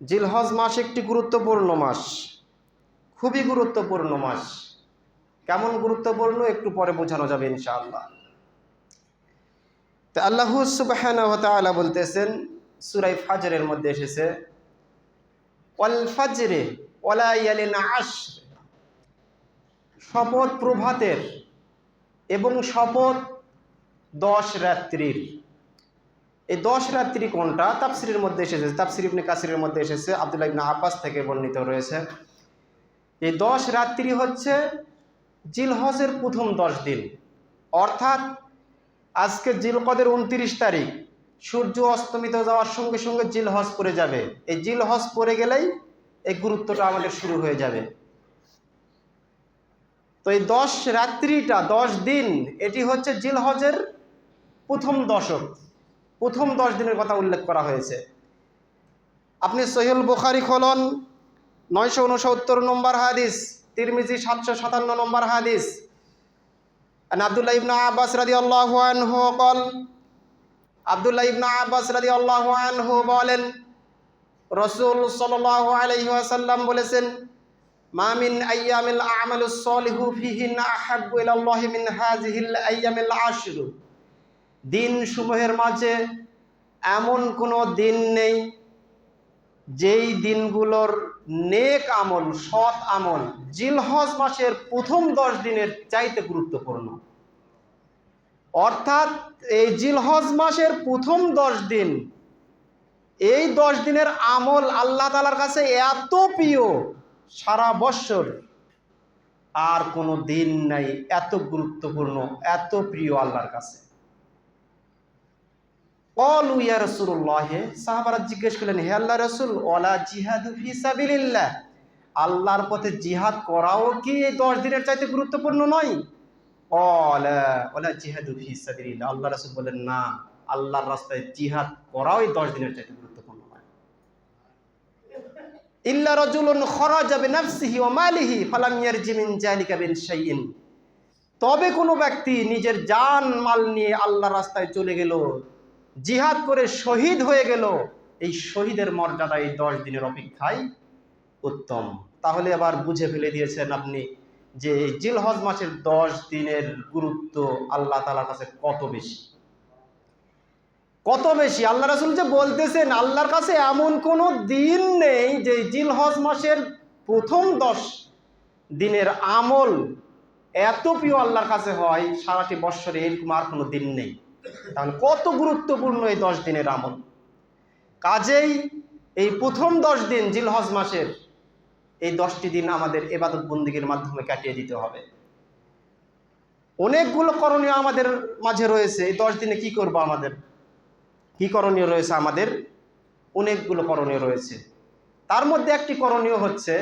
জিলহজ মাস একটি গুরুত্বপূর্ণ মাস, খুবই গুরুত্বপূর্ণ মাস। কেমন গুরুত্বপূর্ণ একটু পরে বোঝানো যাবে ইনশাআল্লাহ। তো আল্লাহ সুবহানাহু ওয়া তাআলা বলতেছেন, সূরা ফাজরের মধ্যে এসেছে, ওয়াল ফাজরে ওয়া লায়ালিন আশর, শপথ প্রভাতের এবং শপথ 10 রাত্রির। এই 10 রাত্রি কোনটা? তাফসিরের মধ্যে এসেছে, তাফসির ইবনে কাসিরের মধ্যে এসেছে, আব্দুল্লাহ ইবনে আব্বাস থেকে বর্ণিত রয়েছে। এই 10 রাত্রি হচ্ছে জিলহজের প্রথম 10 দিন, অর্থাৎ আজকে জিলকদের 29 তারিখ, সূর্য অস্তমিত যাওয়ার সঙ্গে সঙ্গে জিলহজ পড়ে যাবে। এই জিলহজ পড়ে গেলেই এই গুরুত্বটা আমাদের শুরু হয়ে যাবে। তো এই 10 রাত্রিটা 10 দিন, এটি হচ্ছে জিলহজের প্রথম দশক, প্রথম 10 দিনের কথা উল্লেখ করা হয়েছে। আপনি সহিহুল বুখারী খোলন, 969 নম্বর হাদিস, তিরমিজি 757 নম্বর হাদিস। আন আব্দুল্লাহ ইবনে আব্বাস রাদিয়াল্লাহু আনহু قال, আব্দুল্লাহ ইবনে আব্বাস রাদিয়াল্লাহু আনহু বলেন, রাসূল সাল্লাল্লাহু আলাইহি ওয়াসাল্লাম বলেছেন, মা মিন আইয়ামিল আমালুস সলিহু ফিহিন্না আহাব্বু ইলাল্লাহি মিন হাযিহিল আইয়ামিল আশর। দিন সমূহের মাঝে এমন কোনো দিন নেই যেই দিনগুলোর নেক আমল, সৎ আমল জিলহজ মাসের প্রথম 10 দিনের চাইতে গুরুত্বপূর্ণ। অর্থাৎ এই জিলহজ মাসের প্রথম 10 দিন, এই 10 দিনের আমল আল্লাহ তাআলার কাছে এত প্রিয়, সারা বছর আর কোনো দিন নাই এত গুরুত্বপূর্ণ, এত প্রিয় আল্লাহর কাছে। ক্বালু ইয়া রাসূলুল্লাহ, সাহাবারা জিজ্ঞেস করলেন, হে আল্লাহর রাসূল, ওয়ালা জিহাদু ফি সাবিলিল্লাহ, আল্লাহর পথে জিহাদ করাও কি এই 10 দিনের চাইতে গুরুত্বপূর্ণ নয়? ক্বালা ওয়ালা জিহাদু ফি সাবিলিল্লাহ, আল্লাহর রাসূল বলেন, না, আল্লাহর রাস্তায় জিহাদ করাও এই 10 দিনের চাইতে গুরুত্বপূর্ণ নয়। ইল্লা রাজুলুন খরাজা বিনাফসিহি ওয়া মালিহি ফালাম ইয়ারজি মিন যালিকা বিন শাইইন, তবে কোনো ব্যক্তি নিজের জান মাল নিয়ে আল্লাহর রাস্তায় চলে গেল, জিহাদ করে শহীদ হয়ে গেল, এই শহীদের মর্যাদা এই 10 দিনের অপেক্ষায় উত্তম। তাহলে আবার বুঝে ফেলে দিয়েছেন আপনি যে জিলহজ মাসের 10 দিনের গুরুত্ব আল্লাহ তাআলার কাছে কত বেশি, কত বেশি। আল্লাহ রাসূল যে বলতেছেন আল্লাহর কাছে এমন কোনো দিন নেই যে জিলহজ মাসের প্রথম 10 দিনের আমল এত প্রিয় আল্লাহর কাছে হয়, সারাটি বৎসরে এরকম আর কোনো দিন নেই। তাহলে কত গুরুত্বপূর্ণ এই 10 দিনের আমল। কাজেই এই প্রথম 10 দিন জিলহজ মাসের, এই 10টি দিন আমাদের ইবাদত বন্দেগীর মাধ্যমে কাটিয়ে দিতে হবে। অনেকগুলো করণীয় আমাদের মাঝে রয়েছে। এই 10 দিনে কি করব, আমাদের কি করণীয় রয়েছে? আমাদের অনেকগুলো করণীয় রয়েছে। তার মধ্যে একটি করণীয় হচ্ছে,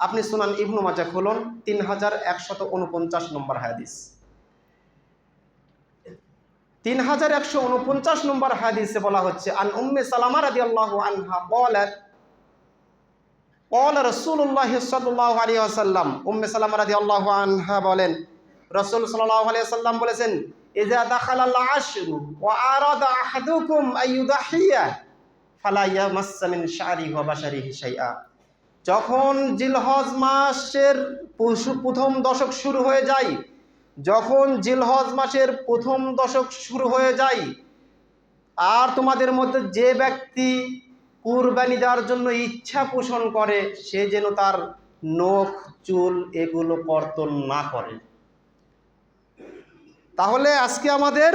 আপনি সুনান ইবনু মাজাহ খুলুন, 3149 নম্বর হাদিস। 3149 নম্বর হাদিসে বলা হচ্ছে, আন উম্মে সালামা রাদিয়াল্লাহু আনহা ক্বালাত ক্বালা রাসূলুল্লাহ সাল্লাল্লাহু আলাইহি ওয়াসাল্লাম, উম্মে সালামা রাদিয়াল্লাহু আনহা বলেন, রাসূল সাল্লাল্লাহু আলাইহি ওয়াসাল্লাম বলেছেন, ইযা দাখালাল আশরু ওয়া আরাদা আহাদুকুম আইয়ুদাহিয়া ফালা ইয়ামাসসা মিন শা'রিহি ওয়া বাশারিহি শাইআ। যখন জিলহজ মাসের প্রথম দশক শুরু হয়ে যায়, যখন জিলহজ মাসের প্রথম দশক শুরু হয়ে যায়, আর তোমাদের মধ্যে যে ব্যক্তি কুরবানি দেওয়ার জন্য ইচ্ছা পোষণ করে, সে যেন তার নখ চুল এগুলো কর্তন না করে। তাহলে আজকে আমাদের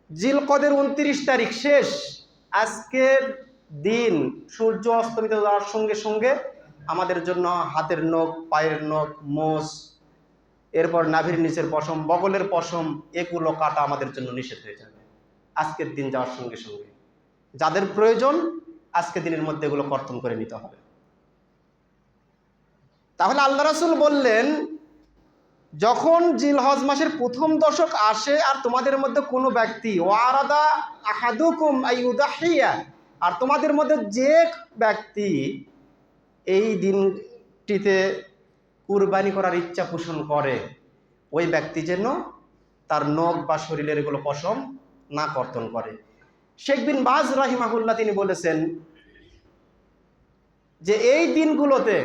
জিলকদের 29 তারিখ শেষ। আজকের দিন সূর্য অস্তমিত যাওয়ার সঙ্গে সঙ্গে আমাদের জন্য হাতের নখ, পায়ের নখ, মোষ, এরপর নাভির নিচের পশম, বগলের পশম, এগুলো কাটা আমাদের জন্য নিষেধ হয়ে যাবে আজকের দিন যাওয়ার সঙ্গে সঙ্গে। যাদের প্রয়োজন আজকের দিনের মধ্যে এগুলো কর্তন করে নিতে হবে। তাহলে আল্লাহ রাসূল বললেন, যখন জিলহজ মাসের প্রথম দশক আসে আর তোমাদের মধ্যে কোনো ব্যক্তি ওয়ারাদা আহাদুকুম আইয়ুদাহিয়া, আর তোমাদের মধ্যে যে ব্যক্তি এই দিনটিতে কুরবানি করার ইচ্ছা পোষণ করে, ওই ব্যক্তি যেন তার নখ বা শরীরের এগুলো পশম না কর্তন করে। শেখ বিন বাজ রাহিমাহুল্লাহ তিনি বলেছেন, যে এই দিনগুলোতে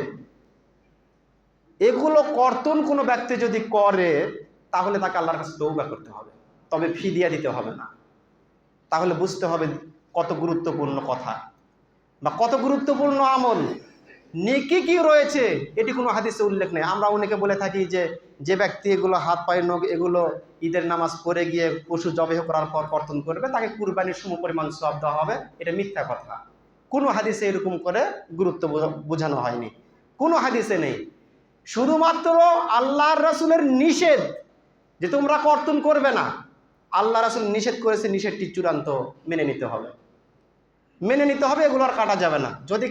এগুলো কর্তন কোনো ব্যক্তি যদি করে তাহলে তাকে আল্লাহর কাছে তওবা করতে হবে, তবে ফিদিয়া দিতে হবে না। তাহলে বুঝতে হবে কত গুরুত্বপূর্ণ কথা বা কত গুরুত্বপূর্ণ আমল, নেকি কি রয়েছে এটি কোনো হাদিসে উল্লেখ নেই। আমরা অনেকে বলে থাকি যে যে ব্যক্তি এগুলো হাত পায়ের নখ এগুলো ঈদের নামাজ পড়ে গিয়ে পশু জবাই করার পর কর্তন করবে তাকে কুরবানির সমপরিমাণ সওয়াব দেওয়া হবে, এটা মিথ্যা কথা। কোনো হাদিসে এরকম করে গুরুত্ব বোঝানো হয়নি, কোনো হাদিসে নেই। শুধুমাত্র আল্লাহর রাসূলের নিষেধ যে তোমরা কর্তন করবে না, আল্লাহ রাসূল নিষেধ করেছে, নিষেধটি চূড়ান্ত মেনে নিতে হবে, মেনে নিতে হবে, এগুলো আর কাটা যাবে না। যদি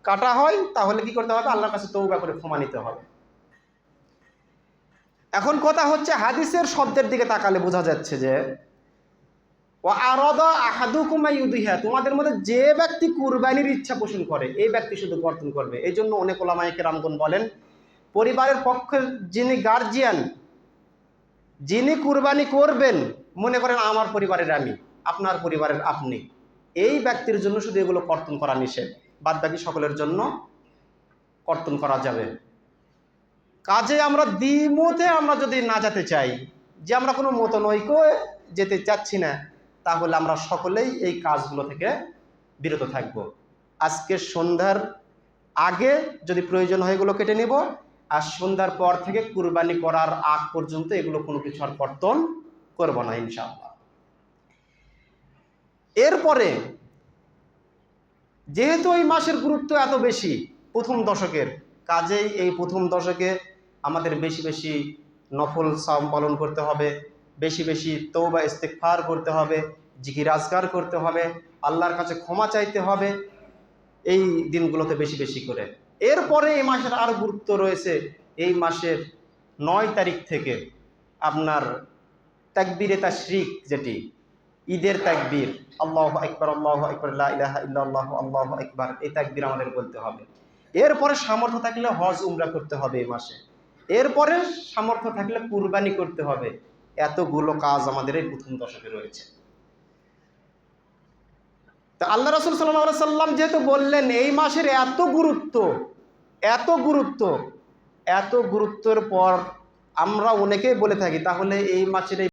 কাটা হয় তাহলে কি করতে হবে? আল্লাহর কাছে তওবা করে ক্ষমা নিতে হবে। এখন কথা হচ্ছে হাদিসের শব্দের দিকে তাকালে বোঝা যাচ্ছে যে ওয়া আরাদা আহাদুকুম আইয়ুদিহা, তোমাদের মধ্যে যে ব্যক্তি কুরবানির ইচ্ছা পোষণ করে এই ব্যক্তি শুধু কর্তন করবে। এই জন্য অনেক ওলামায়ে কেরামগণ বলেন পরিবারের পক্ষে যিনি গার্জিয়ান, যিনি কুরবানি করবেন, মনে করেন আমার পরিবারের আমি, আপনার পরিবারের আপনি, এই ব্যক্তির জন্য শুধু এগুলো কর্তন করা নিষেধ, বাদ বাকি সকলের জন্য কর্তন করা যাবে। কাজে আমরা দ্বিমতে আমরা যদি না যেতে চাই, যে আমরা কোনো মতনৈক্য যেতে চাচ্ছি না, তাহলে আমরা সকলেই এই কাজগুলো থেকে বিরত থাকব। আজকে সন্ধ্যার আগে যদি প্রয়োজন হয় এগুলো কেটে নিব, আর সন্ধ্যার পর থেকে কুরবানি করার আগ পর্যন্ত এগুলো কোনো কিছু আর কর্তন করব না ইনশাআল্লাহ। এরপরে যেহেতু এই মাসের গুরুত্ব এত বেশি প্রথম দশকের, কাজেই এই প্রথম দশকে আমাদের বেশি বেশি নফল সাওম পালন করতে হবে, বেশি বেশি তওবা ইস্তিগফার করতে হবে, জিকির আজকার করতে হবে, আল্লাহর কাছে ক্ষমা চাইতে হবে এই দিনগুলোতে বেশি বেশি করে। এরপরে এই মাসের আরও গুরুত্ব রয়েছে। এই মাসের 9 তারিখ থেকে আপনার তাকবীরে তাশরিক, যেটি ঈদের তাকবীর, আল্লাহু আকবার আল্লাহু আকবার লা ইলাহা ইল্লাল্লাহ আল্লাহু আকবার, এই তাকবীর আমাদের বলতে হবে। এরপরে সামর্থ্য থাকলে হজ উমরা করতে হবে এই মাসে, এরপরে সামর্থ্য থাকলে কুরবানি করতে হবে। এতগুলো কাজ আমাদের এই প্রথম দশকে রয়েছে। তা আল্লাহ রাসূল সাল্লাল্লাহু আলাইহি সাল্লাম যেহেতু বললেন এই মাসের এত গুরুত্ব, এত গুরুত্ব, এত গুরুত্বের পর আমরা অনেকেই বলে থাকি তাহলে এই মাসের